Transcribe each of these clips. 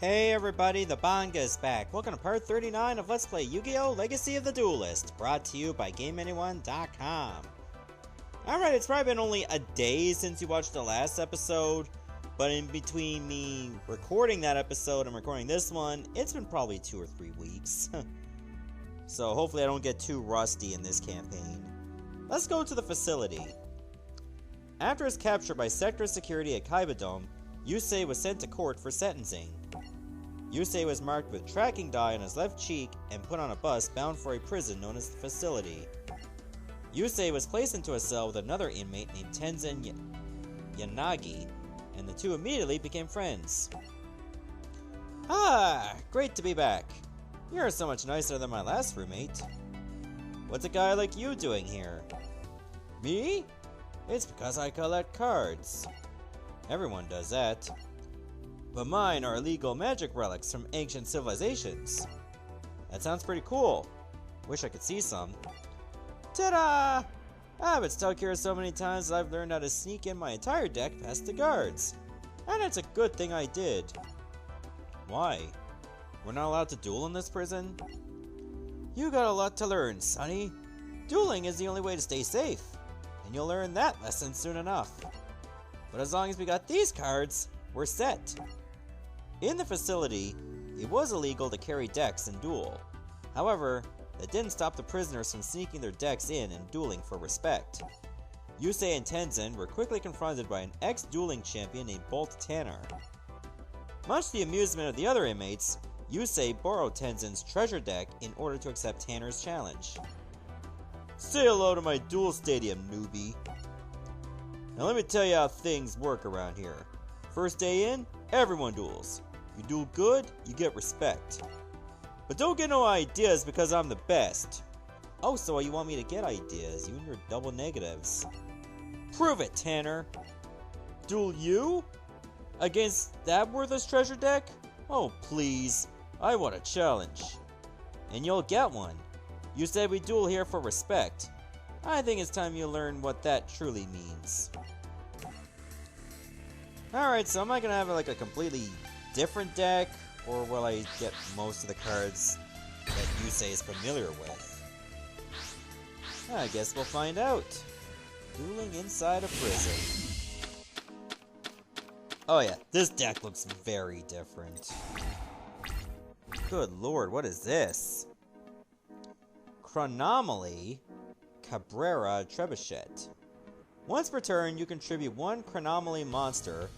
Hey everybody, the Banga is back. Welcome to part 39 of Let's Play Yu-Gi-Oh! Legacy of the Duelist, brought to you by GameAnyone.com. Alright, it's probably been only a day since you watched the last episode, but in between me recording that episode and recording this one, it's been probably 2 or 3 weeks. So hopefully I don't get too rusty in this campaign. Let's go to the facility. After his capture by Sector Security at Kaibadome, Yusei was sent to court for sentencing. Yusei was marked with tracking dye on his left cheek and put on a bus bound for a prison known as the Facility. Yusei was placed into a cell with another inmate named Tenzin Yanagi, and the two immediately became friends. Ah, great to be back. You're so much nicer than my last roommate. What's a guy like you doing here? Me? It's because I collect cards. Everyone does that. But mine are illegal magic relics from ancient civilizations. That sounds pretty cool. Wish I could see some. Ta-da! I've been stuck here so many times that I've learned how to sneak in my entire deck past the guards. And it's a good thing I did. Why? We're not allowed to duel in this prison? You got a lot to learn, sonny. Dueling is the only way to stay safe. And you'll learn that lesson soon enough. But as long as we got these cards, we're set. In the facility, it was illegal to carry decks and duel. However, that didn't stop the prisoners from sneaking their decks in and dueling for respect. Yusei and Tenzin were quickly confronted by an ex-dueling champion named Bolt Tanner. Much to the amusement of the other inmates, Yusei borrowed Tenzin's treasure deck in order to accept Tanner's challenge. Say hello to my duel stadium, newbie. Now let me tell you how things work around here. First day in, everyone duels. You duel good, you get respect. But don't get no ideas because I'm the best. Oh, so you want me to get ideas, you and your double negatives. Prove it, Tanner. Duel you? Against that worthless treasure deck? Oh, please. I want a challenge. And you'll get one. You said we duel here for respect. I think it's time you learn what that truly means. Alright, so am I gonna have like a completely different deck, or will I get most of the cards that Yusei is familiar with? I guess we'll find out. Dueling inside a prison. Oh yeah, this deck looks very different. Good lord, what is this? Chronomaly Cabrera Trebuchet. Once per turn, you contribute one Chronomaly monster,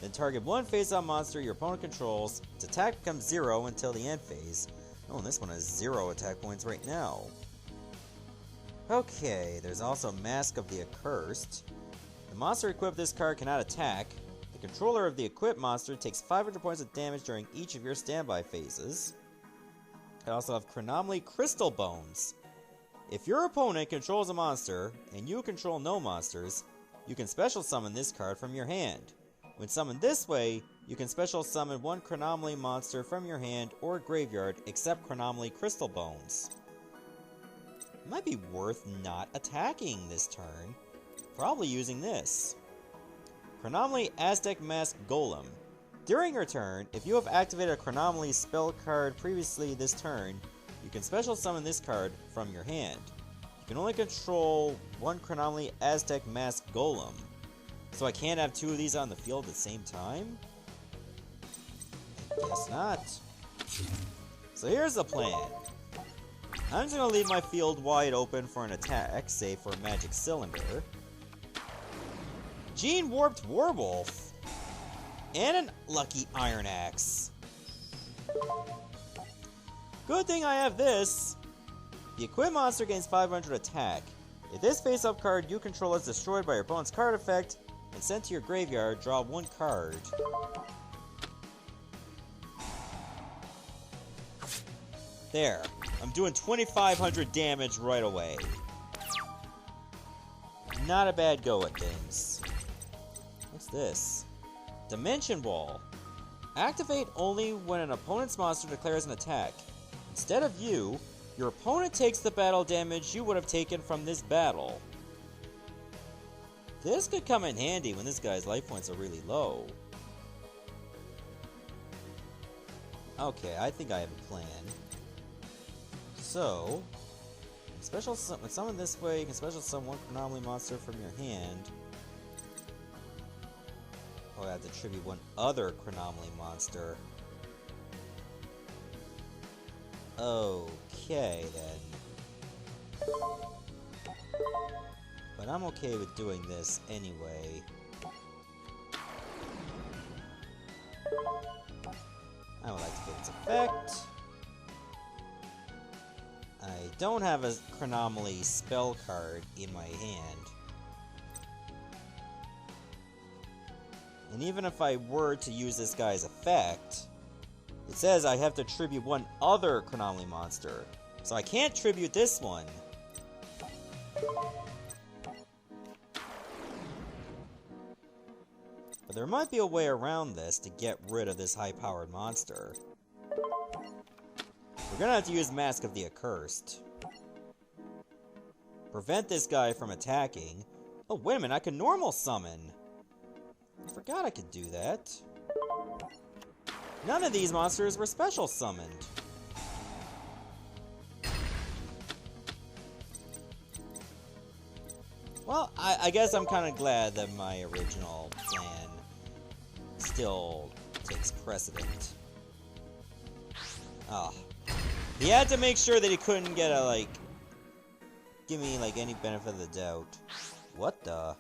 then target one face-up monster your opponent controls. Its attack becomes 0 until the end phase. Oh, and this one has 0 attack points right now. Okay, there's also Mask of the Accursed. The monster equipped this card cannot attack. The controller of the equipped monster takes 500 points of damage during each of your standby phases. I also have Chronomaly Crystal Bones. If your opponent controls a monster, and you control no monsters, you can special summon this card from your hand. When summoned this way, you can special summon one Chronomaly monster from your hand or graveyard except Chronomaly Crystal Bones. It might be worth not attacking this turn, probably using this. Chronomaly Aztec Mask Golem. During your turn, if you have activated a Chronomaly spell card previously this turn, you can special summon this card from your hand. You can only control one Chronomaly Aztec Mask Golem. So I can't have 2 of these on the field at the same time? Guess not. So here's the plan. I'm just gonna leave my field wide open for an attack, say for a Magic Cylinder. Gene Warped Warwolf. And an Lucky Iron Axe. Good thing I have this. The equipped monster gains 500 attack. If this face-up card you control is destroyed by your opponent's card effect and sent to your graveyard, draw 1 card. There. I'm doing 2,500 damage right away. Not a bad go at things. What's this? Dimension Wall. Activate only when an opponent's monster declares an attack. Instead of you, your opponent takes the battle damage you would have taken from this battle. This could come in handy when this guy's life points are really low. Okay, I think I have a plan. So, summon this way, you can special summon one anomaly monster from your hand. Oh, I have to tribute one other Chronomaly monster. Okay, then. But I'm okay with doing this anyway. I would like to get its effect. I don't have a Chronomaly spell card in my hand. And even if I were to use this guy's effect, it says I have to tribute one other Chronomaly monster. So I can't tribute this one. But there might be a way around this to get rid of this high-powered monster. We're gonna have to use Mask of the Accursed. Prevent this guy from attacking. Oh, wait a minute, I can normal summon. I forgot I could do that. None of these monsters were special summoned. Well, I guess I'm kind of glad that my original plan still takes precedent. Ah. He had to make sure that he couldn't get a, like, give me, like, any benefit of the doubt. What the?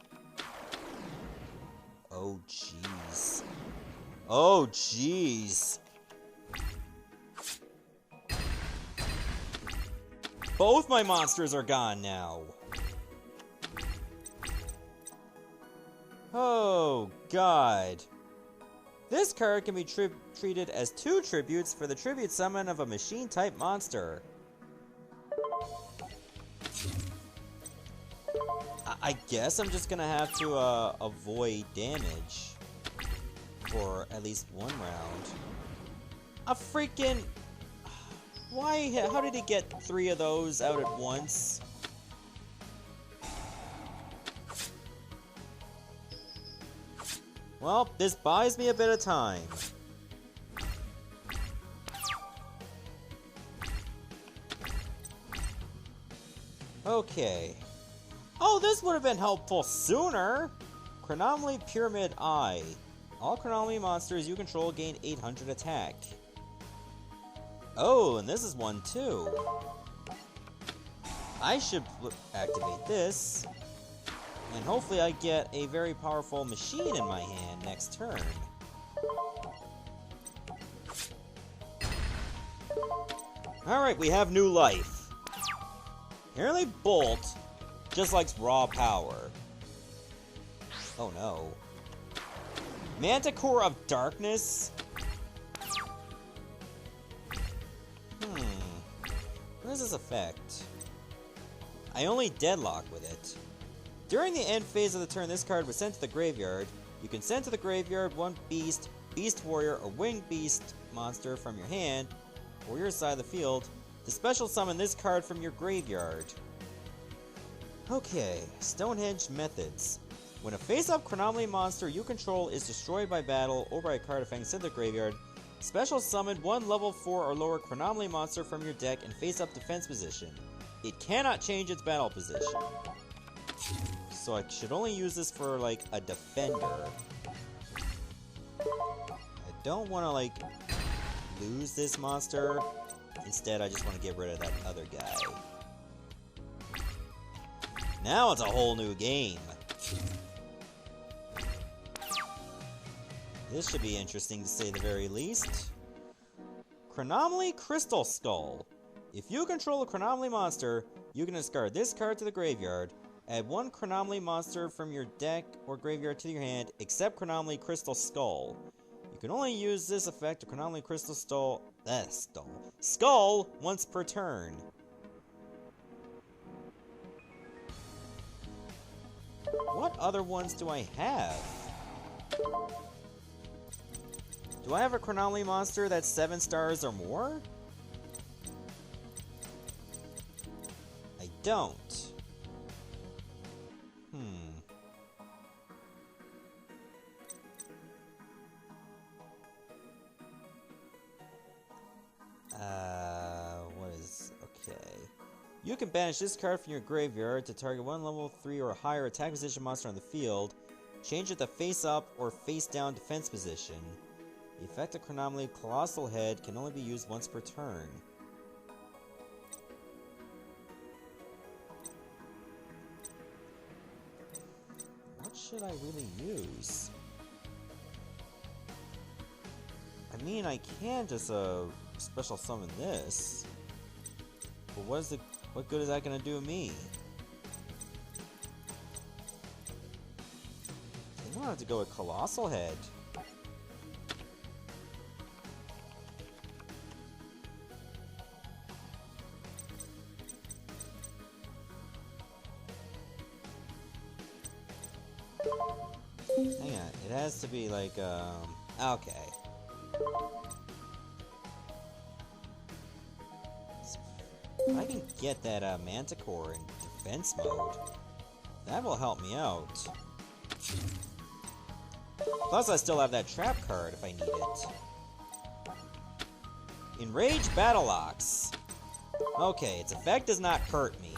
Oh, jeez. Oh, jeez. Both my monsters are gone now. Oh, God. This card can be treated as 2 tributes for the tribute summon of a machine-type monster. I guess I'm just gonna have to avoid damage for at least one round. A freaking... Why? How did he get 3 of those out at once? Well, this buys me a bit of time. Okay. Oh, this would have been helpful sooner! Chronomaly Pyramid Eye. All Chronomaly monsters you control gain 800 attack. Oh, and this is one too. I should activate this. And hopefully I get a very powerful machine in my hand next turn. Alright, we have new life. Apparently Bolt just likes raw power. Oh no. Manticore of Darkness? What does this affect? I only deadlock with it. During the end phase of the turn, this card was sent to the graveyard. You can send to the graveyard one beast, beast warrior, or winged beast monster from your hand, or your side of the field, to special summon this card from your graveyard. Okay, Stonehenge methods. When a face-up Chronomaly monster you control is destroyed by battle or by a card effect sent to the graveyard, special summon one level 4 or lower Chronomaly monster from your deck in face-up defense position. It cannot change its battle position. So I should only use this for, like, a defender. I don't want to, like, lose this monster. Instead, I just want to get rid of that other guy. Now it's a whole new game. This should be interesting to say the very least. Chronomaly Crystal Skull. If you control a Chronomaly monster, you can discard this card to the graveyard. Add one Chronomaly monster from your deck or graveyard to your hand, except Chronomaly Crystal Skull. You can only use this effect of Chronomaly Crystal Skull once per turn. What other ones do I have? Do I have a Chronomaly monster that's 7 stars or more? I don't. You can banish this card from your graveyard to target one level 3 or higher attack position monster on the field. Change it to face up or face down defense position. The effect of Konami Colossal Head can only be used once per turn. What should I really use? I mean, I can just special summon this. But what good is that gonna do me? I'm gonna have to go with Colossal Head. Hang on, it has to be like, okay. If I can get that Manticore in defense mode, that will help me out. Plus, I still have that trap card if I need it. Enraged Battle Ox. Okay, its effect does not hurt me,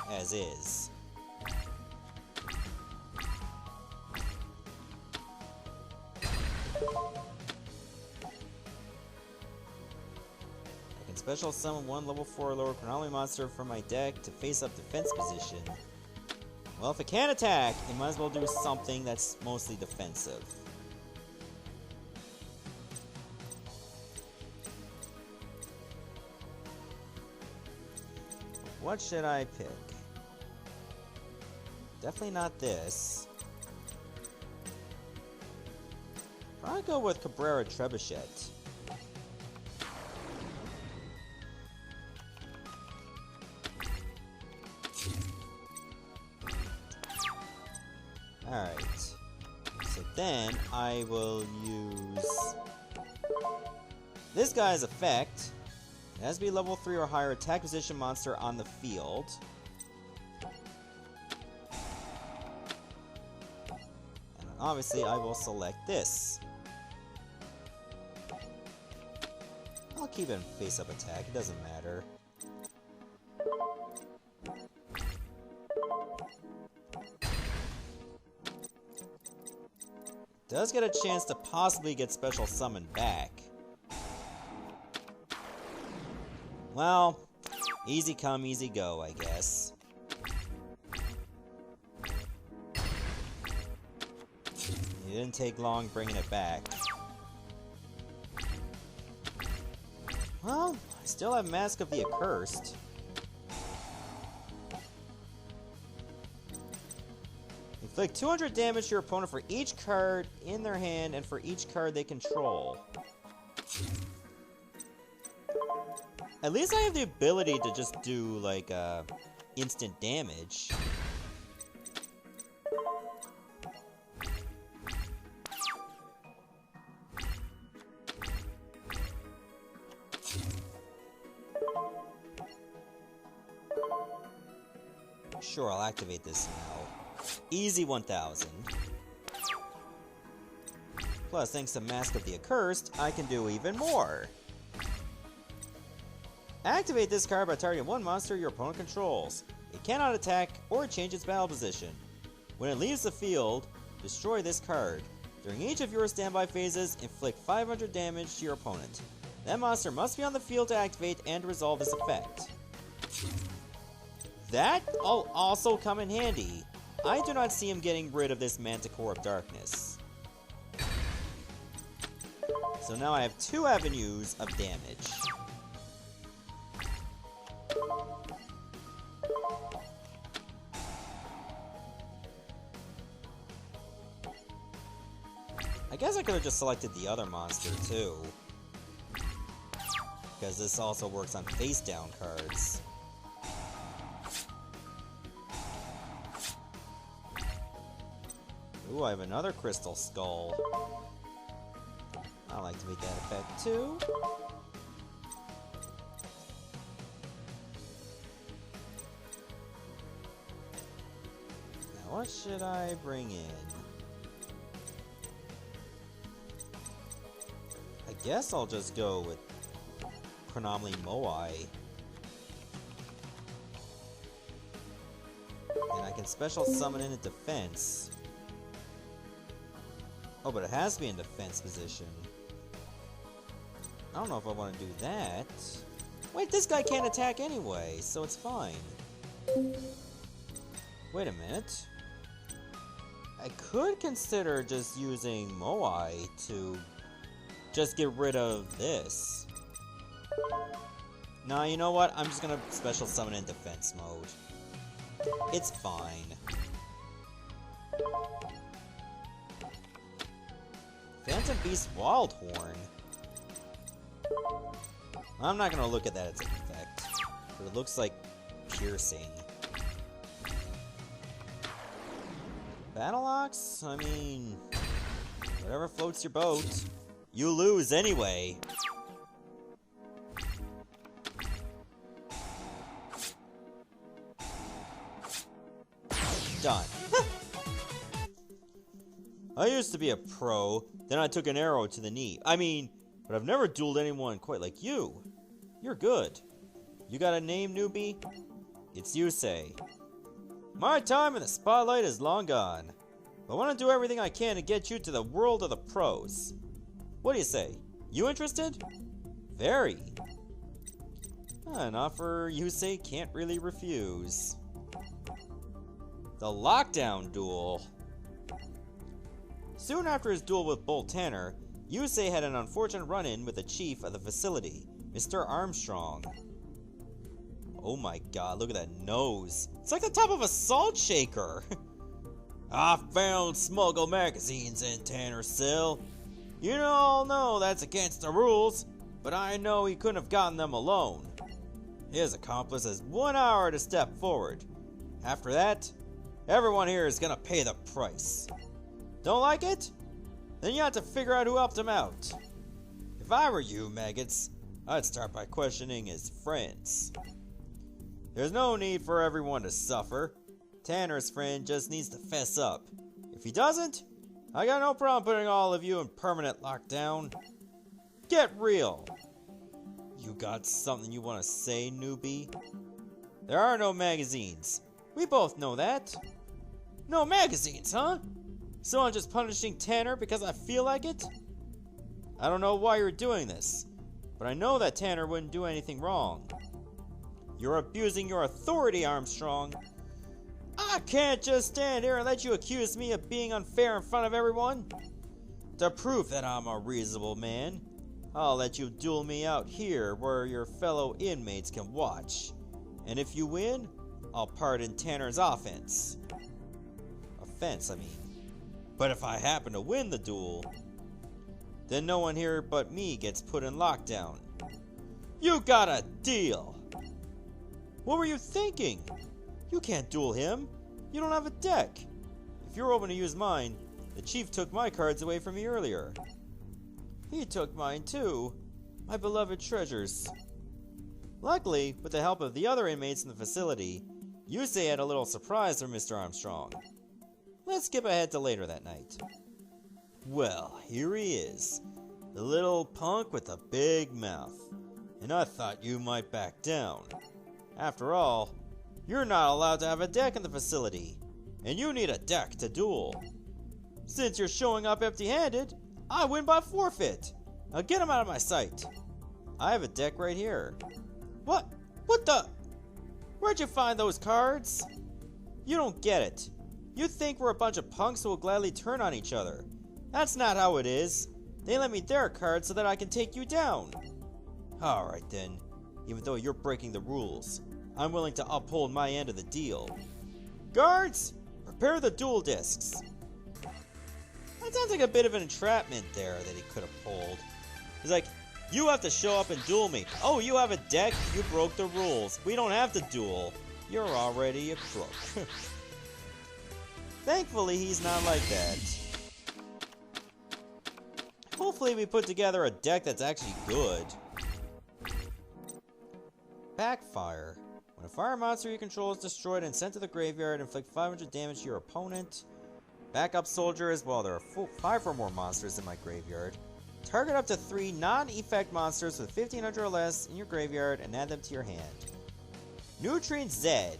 as is. Special summon one level 4 or lower Konami monster from my deck to face up defense position. Well, if it can't attack, it might as well do something that's mostly defensive. What should I pick? Definitely not this. I'll go with Cabrera Trebuchet. Alright, so then I will use this guy's effect. It has to be level 3 or higher attack position monster on the field. And obviously I will select this. I'll keep it in face-up attack, it doesn't matter. Does get a chance to possibly get special summon back. Well, easy come, easy go, I guess. It didn't take long bringing it back. Well, I still have Mask of the Accursed. Inflict 200 damage to your opponent for each card in their hand and for each card they control. At least I have the ability to just do, like, instant damage. Sure, I'll activate this now. Easy 1000. Plus, thanks to Mask of the Accursed, I can do even more. Activate this card by targeting one monster your opponent controls. It cannot attack or change its battle position. When it leaves the field, destroy this card. During each of your standby phases, inflict 500 damage to your opponent. That monster must be on the field to activate and resolve this effect. That'll also come in handy. I do not see him getting rid of this Manticore of Darkness. So now I have 2 avenues of damage. I guess I could have just selected the other monster too, because this also works on face down cards. Ooh, I have another Crystal Skull. I'll activate that effect too. Now what should I bring in? I guess I'll just go with Konami Moai. And I can special summon in a defense. Oh, but it has to be in defense position. I don't know if I want to do that. Wait, this guy can't attack anyway, so it's fine. Wait a minute. I could consider just using Moai to just get rid of this. Nah, you know what? I'm just gonna special summon in defense mode. It's fine. Phantom Beast Wildhorn. I'm not gonna look at that as an effect, but it looks like piercing. Battle Ox? I mean, whatever floats your boat. You lose anyway. Done. I used to be a pro, then I took an arrow to the knee. But I've never dueled anyone quite like you. You're good. You got a name, newbie? It's Yusei. My time in the spotlight is long gone. I want to do everything I can to get you to the world of the pros. What do you say? You interested? Very. An offer Yusei can't really refuse. The Lockdown Duel. Soon after his duel with Bolt Tanner, Yusei had an unfortunate run-in with the chief of the facility, Mr. Armstrong. Oh my god, look at that nose. It's like the top of a salt shaker. I found smuggled magazines in Tanner's cell. You all know that's against the rules, but I know he couldn't have gotten them alone. His accomplice has 1 hour to step forward. After that, everyone here is gonna pay the price. Don't like it? Then you have to figure out who helped him out. If I were you, maggots, I'd start by questioning his friends. There's no need for everyone to suffer. Tanner's friend just needs to fess up. If he doesn't, I got no problem putting all of you in permanent lockdown. Get real. You got something you want to say, newbie? There are no magazines. We both know that. No magazines, huh? So I'm just punishing Tanner because I feel like it? I don't know why you're doing this, but I know that Tanner wouldn't do anything wrong. You're abusing your authority, Armstrong. I can't just stand here and let you accuse me of being unfair in front of everyone. To prove that I'm a reasonable man, I'll let you duel me out here where your fellow inmates can watch. And if you win, I'll pardon Tanner's offense. Offense, I mean. But if I happen to win the duel, then no one here but me gets put in lockdown. You got a deal! What were you thinking? You can't duel him. You don't have a deck. If you're open to use mine, the chief took my cards away from me earlier. He took mine too. My beloved treasures. Luckily, with the help of the other inmates in the facility, Yusei had a little surprise for Mr. Armstrong. Let's skip ahead to later that night. Well, here he is. The little punk with the big mouth. And I thought you might back down. After all, you're not allowed to have a deck in the facility, and you need a deck to duel. Since you're showing up empty-handed, I win by forfeit. Now get him out of my sight. I have a deck right here. What? What the? Where'd you find those cards? You don't get it. You think we're a bunch of punks who will gladly turn on each other. That's not how it is. They lent me their cards so that I can take you down. Alright then. Even though you're breaking the rules, I'm willing to uphold my end of the deal. Guards, prepare the duel discs. That sounds like a bit of an entrapment there that he could have pulled. He's like, you have to show up and duel me. Oh, you have a deck? You broke the rules. We don't have to duel. You're already a crook. Thankfully, he's not like that. Hopefully we put together a deck that's actually good. Backfire. When a fire monster you control is destroyed and sent to the graveyard, inflict 500 damage to your opponent. Backup soldiers. Well, there are 5 or more monsters in my graveyard. Target up to 3 non-effect monsters with 1500 or less in your graveyard and add them to your hand. Nutrient Z.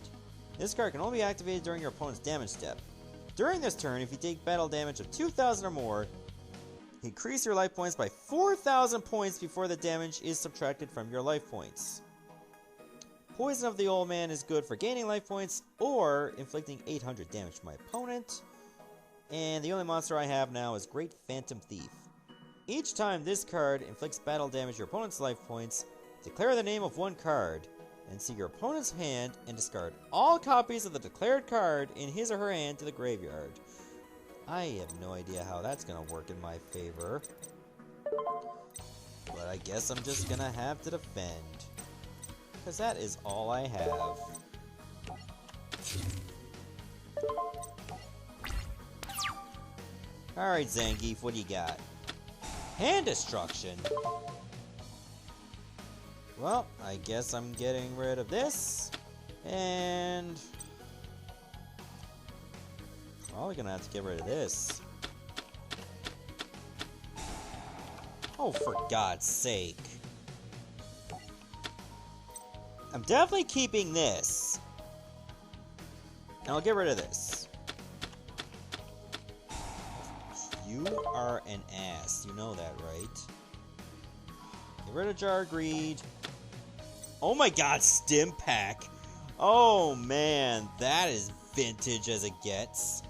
This card can only be activated during your opponent's damage step. During this turn, if you take battle damage of 2,000 or more, increase your life points by 4,000 points before the damage is subtracted from your life points. Poison of the Old Man is good for gaining life points or inflicting 800 damage to my opponent. And the only monster I have now is Great Phantom Thief. Each time this card inflicts battle damage to your opponent's life points, declare the name of one card, and see your opponent's hand and discard all copies of the declared card in his or her hand to the graveyard. I have no idea how that's gonna work in my favor. But I guess I'm just gonna have to defend. Because that is all I have. Alright, Zangief, what do you got? Hand destruction? Well, I guess I'm getting rid of this. And... probably gonna have to get rid of this. Oh, for God's sake. I'm definitely keeping this. And I'll get rid of this. You are an ass. You know that, right? Get rid of Jar Greed. Oh my God, Stim Pack. Oh man, that is vintage as it gets.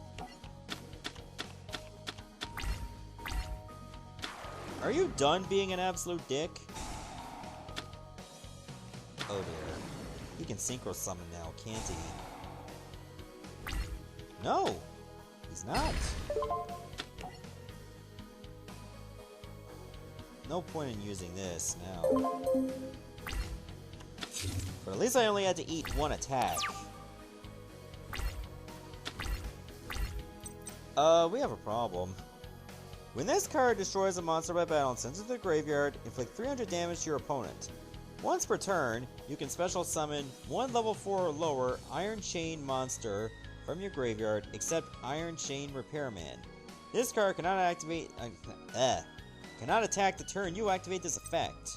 Are you done being an absolute dick? Oh dear. He can synchro summon now, can't he? No! He's not. No point in using this now. But at least I only had to eat one attack. We have a problem. When this card destroys a monster by battle and sends it to the graveyard, inflict 300 damage to your opponent. Once per turn, you can special summon one level 4 or lower Iron Chain monster from your graveyard, except Iron Chain Repairman. This card cannot cannot attack the turn you activate this effect.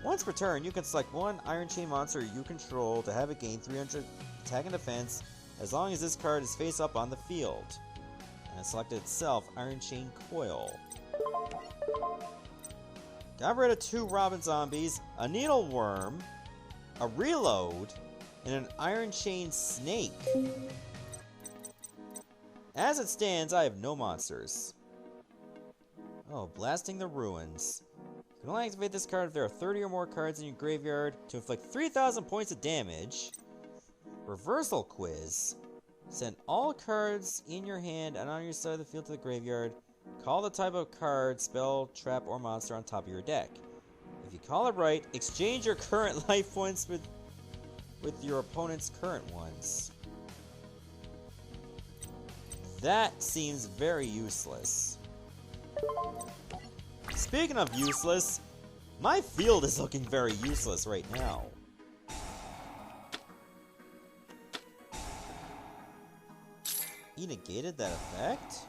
Once per turn, you can select one Iron Chain monster you control to have it gain 300 attack and defense, as long as this card is face up on the field. And it selected itself Iron Chain Coil. Got rid of 2 Robin Zombies, a Needle Worm, a Reload, and an Iron Chain Snake. As it stands, I have no monsters. Oh, Blasting the Ruins. You can only activate this card if there are 30 or more cards in your graveyard to inflict 3,000 points of damage. Reversal Quiz. Send all cards in your hand and on your side of the field to the graveyard. Call the type of card, spell, trap, or monster on top of your deck. If you call it right, exchange your current life points with your opponent's current ones. That seems very useless. Speaking of useless, my field is looking very useless right now. He negated that effect?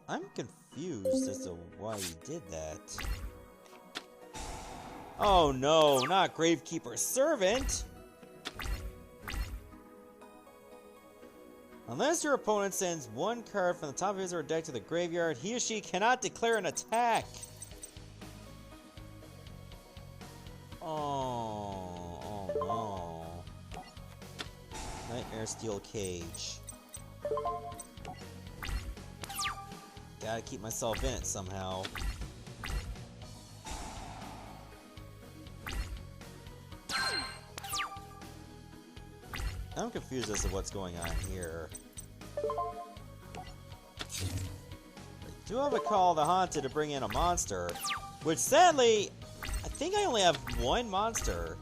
I'm confused as to why he did that. Oh no, not Gravekeeper's Servant! Unless your opponent sends one card from the top of his or her deck to the graveyard, he or she cannot declare an attack! Oh no. Nightmare Steel Cage. Gotta keep myself in it somehow. I'm confused as to what's going on here. I do have a Call of the Haunted to bring in a monster, which sadly, I think I only have one monster.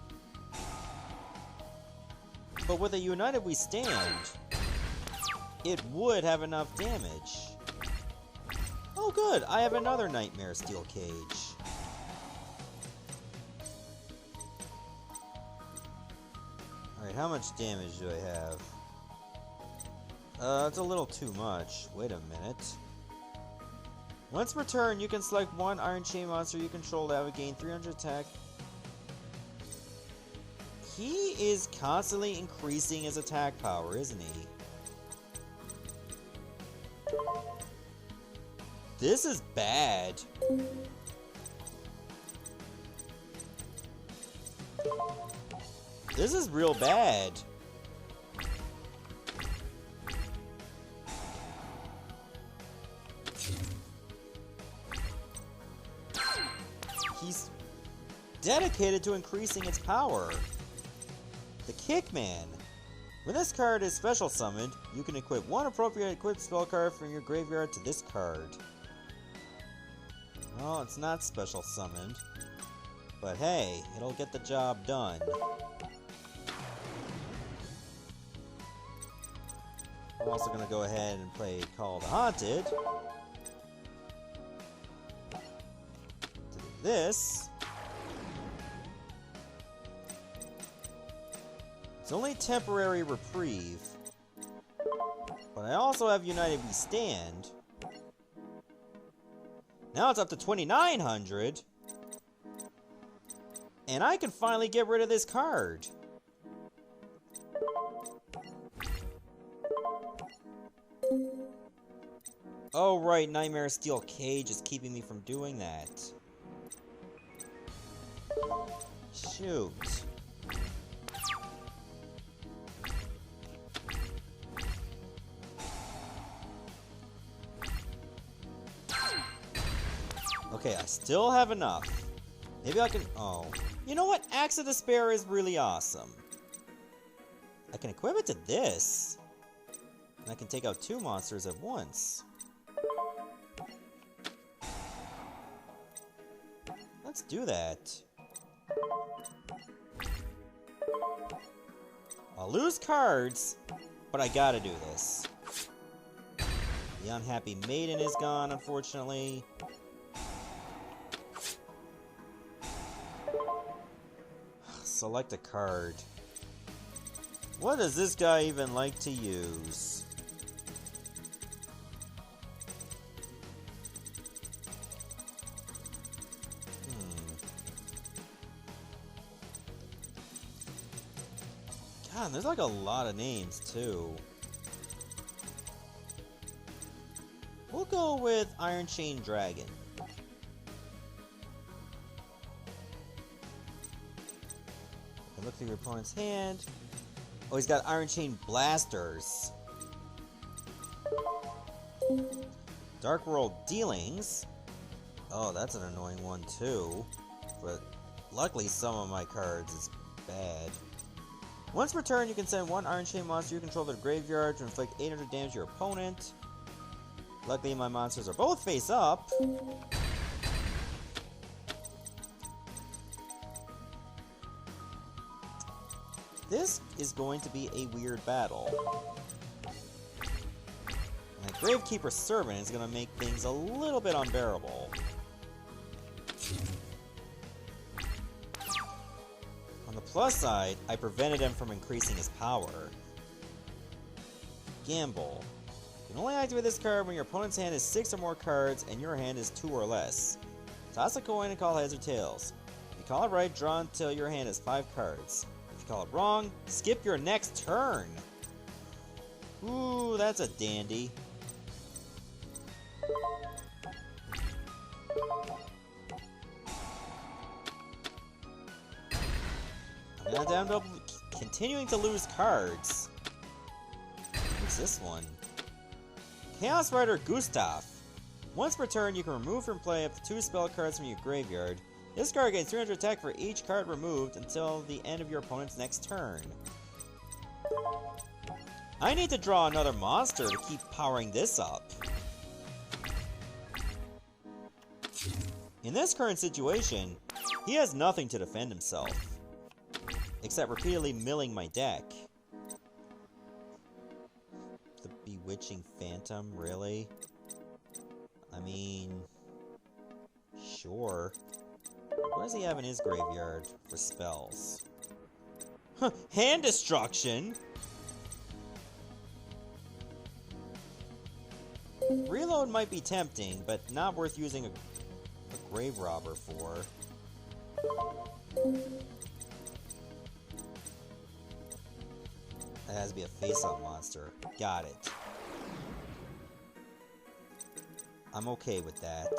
But with a United We Stand, it would have enough damage. Oh good, I have another Nightmare Steel Cage. Alright, how much damage do I have? It's a little too much. Wait a minute. Once per turn, you can select one Iron Chain monster you control that would gain 300 attack. He is constantly increasing his attack power, isn't he? This is bad. This is real bad. He's dedicated to increasing its power. The Kickman. When this card is special summoned, you can equip one appropriate equipped spell card from your graveyard to this card. Well, it's not special summoned. But hey, it'll get the job done. I'm also going to go ahead and play Call the Haunted. To do this. It's only temporary reprieve. But I also have United We Stand. Now it's up to 2,900. And I can finally get rid of this card. Oh right, Nightmare Steel Cage is keeping me from doing that. Shoot. Okay, I still have enough. Maybe I can... Oh. You know what? Axe of Despair is really awesome. I can equip it to this. And I can take out 2 monsters at once. Let's do that. I'll lose cards, but I gotta do this. The Unhappy Maiden is gone, unfortunately. Select a card. What does this guy even like to use? God, there's like a lot of names too. We'll go with Iron Chain Dragon. Look through your opponent's hand. Oh, he's got Iron Chain Blasters. Dark World Dealings. Oh, that's an annoying one too. But luckily some of my cards is bad. Once per turn, you can send one Iron Chain monster you control to the graveyard to inflict 800 damage to your opponent. Luckily my monsters are both face up. This is going to be a weird battle. My Gravekeeper Servant is going to make things a little bit unbearable. On the plus side, I prevented him from increasing his power. Gamble. You can only activate this card when your opponent's hand is 6 or more cards and your hand is 2 or less. Toss a coin and call heads or tails. If you call it right, draw until your hand has 5 cards. Call it wrong, skip your next turn. Ooh, that's a dandy. I'm down to continuing to lose cards. What's this one? Chaos Rider Gustav. Once per turn, you can remove from play up to 2 spell cards from your graveyard. This card gains 300 attack for each card removed until the end of your opponent's next turn. I need to draw another monster to keep powering this up. In this current situation, he has nothing to defend himself, except repeatedly milling my deck. The Bewitching Phantom, really? I mean, sure. What does he have in his graveyard for spells? Hand Destruction? Reload might be tempting, but not worth using a grave robber for. That has to be a face-up monster. Got it. I'm okay with that.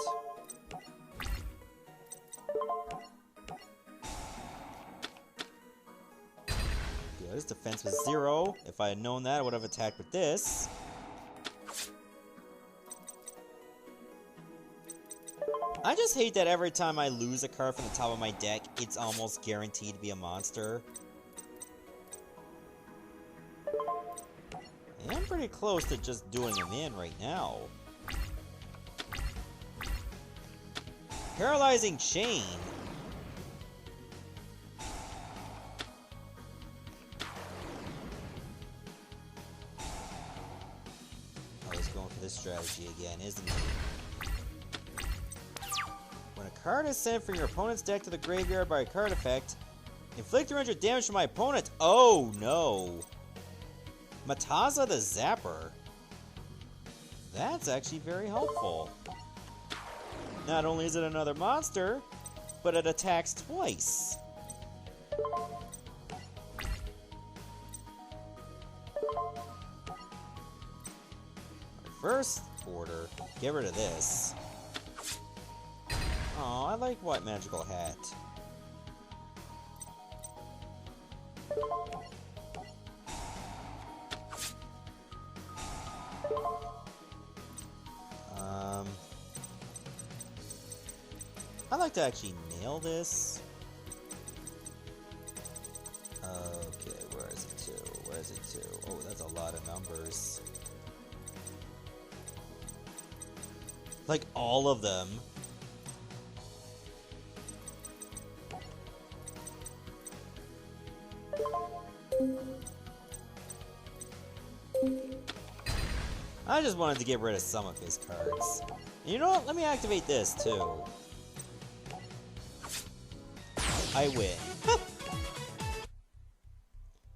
Good, his defense was 0. If I had known that, I would have attacked with this. I just hate that every time I lose a card from the top of my deck, it's almost guaranteed to be a monster. I am pretty close to just doing him in right now. Paralyzing Chain. Oh, he's going for this strategy again, isn't he? When a card is sent from your opponent's deck to the graveyard by a card effect, inflict 300 damage to my opponent. Oh no! Mataza the Zapper. That's actually very helpful. Not only is it another monster, but it attacks twice. First order, get rid of this. Oh, I like White Magical Hat. I'd like to actually nail this. Okay, where is it to? Where is it to? Oh, that's a lot of numbers. Like all of them. I just wanted to get rid of some of his cards. And you know what? Let me activate this too. I win.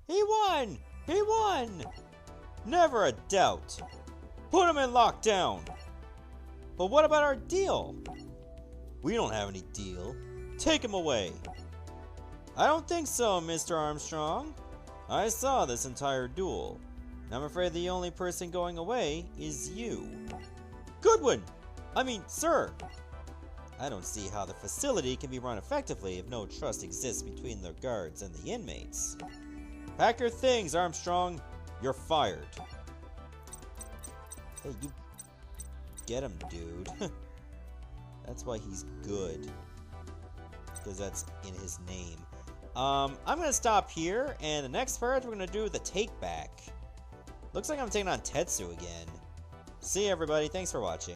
He won! He won! Never a doubt. Put him in lockdown. But what about our deal? We don't have any deal. Take him away. I don't think so, Mr. Armstrong. I saw this entire duel. And I'm afraid the only person going away is you. Goodwin! I mean, sir! I don't see how the facility can be run effectively if no trust exists between the guards and the inmates. Pack your things, Armstrong. You're fired. Hey, you get him, dude. That's why he's good. Because that's in his name. I'm gonna stop here, and the next part we're gonna do the take back. Looks like I'm taking on Tetsu again. See you, everybody. Thanks for watching.